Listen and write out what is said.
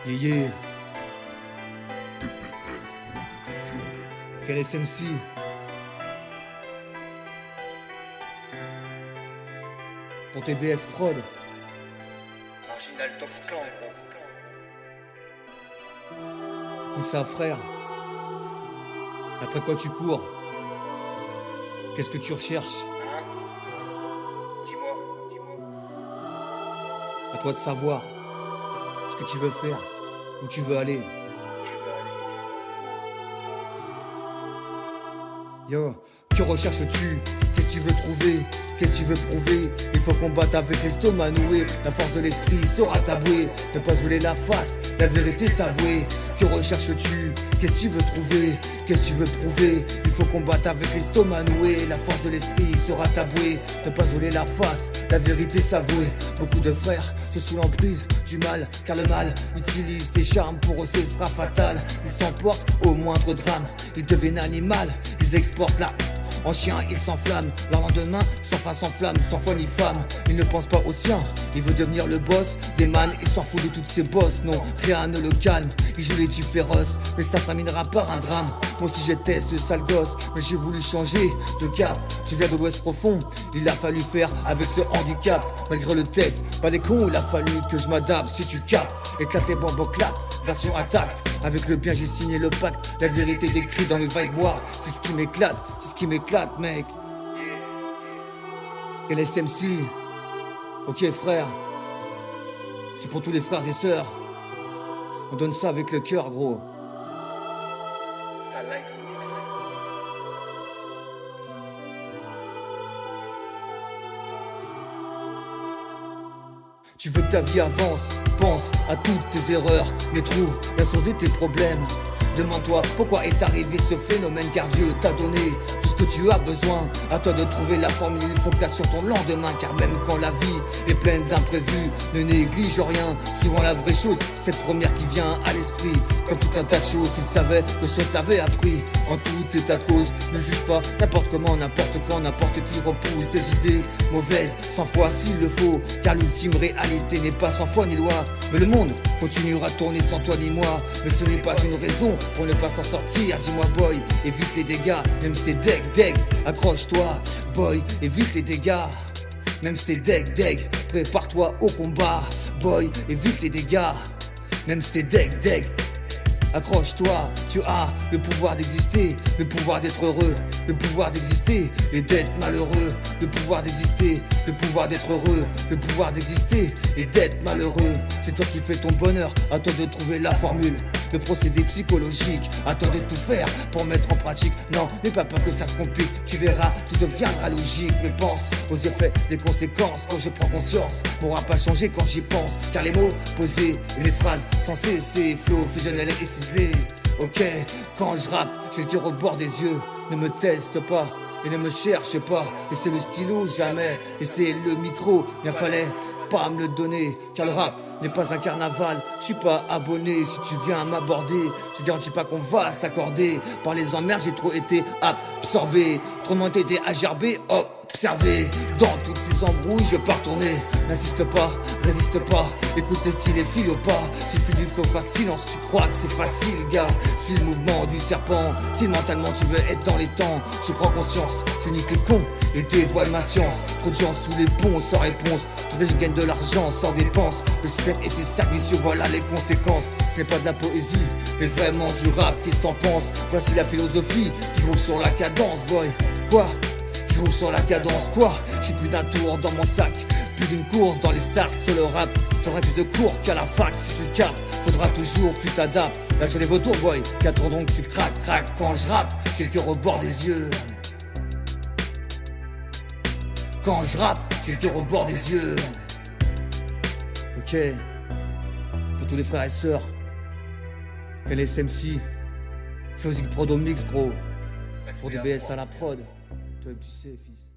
Yeah. Quel SMC. Pour TBS Prod. Marginal Top Clan, gros. Écoute ça, frère. Après quoi tu cours? Qu'est-ce que tu recherches? Hein? Dis-moi. À toi de savoir ce que tu veux faire, où tu veux aller. Yo, que recherches-tu? Qu'est-ce que tu veux trouver? Qu'est-ce que tu veux prouver? Il faut combattre avec l'estomac noué. La force de l'esprit sera ta bouée. Ne pas se voler la face, la vérité s'avouer. Que recherches-tu? Qu'est-ce que tu veux trouver? Qu'est-ce que tu veux prouver? Il faut combattre avec l'estomac noué. La force de l'esprit sera ta bouée. Ne pas se voler la face, la vérité s'avouer. Beaucoup de frères sont sous l'emprise du mal, car le mal utilise ses charmes. Pour eux ce sera fatal. Ils s'emportent au moindre drame. Ils deviennent animal, ils exportent la en chien, il s'enflamme, le lendemain, sans fin, sans flamme, sans foi ni femme. Il ne pense pas au sien, il veut devenir le boss des man, il s'en fout de toutes ses bosses. Non, rien ne le calme, il joue les types féroces, mais ça terminera par un drame. Moi aussi j'étais ce sale gosse, mais j'ai voulu changer de cap. Je viens de l'ouest profond, il a fallu faire avec ce handicap. Malgré le test, pas des cons, il a fallu que je m'adapte. Si tu captes, éclater bamboclate, version attaque. Avec le bien j'ai signé le pacte, la vérité décrite dans mes vibes bois. C'est ce qui m'éclate, c'est ce qui m'éclate mec. Et les SMC, ok frère, c'est pour tous les frères et sœurs. On donne ça avec le cœur gros. Ça like. Tu veux que ta vie avance, pense à toutes tes erreurs, mais trouve la source de tes problèmes. Demande-toi pourquoi est arrivé ce phénomène, car Dieu t'a donné tout ce que tu as besoin. À toi de trouver la formule, il faut que t'assures ton lendemain, car même quand la vie est pleine d'imprévus, ne néglige rien. Souvent la vraie chose, c'est cette première qui vient à l'esprit. Comme tout un tas de choses, tu le savais, que ce te l'avait appris. En tout état de cause, ne juge pas n'importe comment, n'importe quand, n'importe qui repousse des idées mauvaises, 100 fois s'il le faut, car l'ultime réalité n'est pas sans foi ni loi. Mais le monde continuera de tourner sans toi ni moi. Mais ce n'est pas une raison pour ne pas s'en sortir. Dis-moi boy, évite les dégâts, même si t'es deg, accroche-toi. Boy, évite les dégâts, même si t'es deg, prépare-toi au combat. Boy, évite les dégâts, même si t'es deg, accroche-toi. Tu as le pouvoir d'exister, le pouvoir d'être heureux, le pouvoir d'exister et d'être malheureux. Le pouvoir d'exister, le pouvoir d'être heureux, le pouvoir d'exister et d'être malheureux. C'est toi qui fais ton bonheur, à toi de trouver la formule. Le procédé psychologique, à toi de tout faire pour mettre en pratique. Non, n'aie pas peur que ça se complique, tu verras, tout deviendra logique. Mais pense aux effets des conséquences quand je prends conscience. Mon rap a changé quand j'y pense, car les mots posés et les phrases censées, c'est flow fusionnel et ciselé. Ok, quand je rappe, j'ai le cœur au bord des yeux. Ne me teste pas et ne me cherche pas. Et c'est le stylo jamais, et c'est le micro, bien fallait pas me le donner, car le rap n'est pas un carnaval, je suis pas abonné. Si tu viens m'aborder, je garantis pas qu'on va s'accorder. Par les emmerdes, j'ai trop été absorbé, trop loin été à gerber, observé. Dans toutes ces embrouilles, je vais pas retourner. N'insiste pas, résiste pas, écoute ce style et file au pas. Suffit du flow facile, si tu crois que c'est facile, gars. Suis le mouvement du serpent, si mentalement tu veux être dans les temps. Je prends conscience, je nique les cons et dévoile ma science. Trop de gens sous les ponts, sans réponse. Trouver je gagne de l'argent sans dépense. Le système et ses services, voilà les conséquences. Ce n'est pas de la poésie, mais vraiment du rap, qu'est-ce que t'en penses? Voici la philosophie qui roule sur la cadence, boy. Quoi? Qui roule sur la cadence, quoi? J'ai plus d'un tour dans mon sac, plus d'une course dans les stars, c'est le rap. J'aurai plus de cours qu'à la fac, si tu captes, faudra toujours que tu t'adaptes. Là je les vautours, boy, 4 ans donc tu craques, quand je rappe, j'ai le cœur au bord des yeux. Quand je rappe, j'ai le cœur au bord des yeux. Ok, pour tous les frères et sœurs, quel SMC, Flozik Prodo Mix, gros. Pour DBS à la prod, toi tu sais, fils.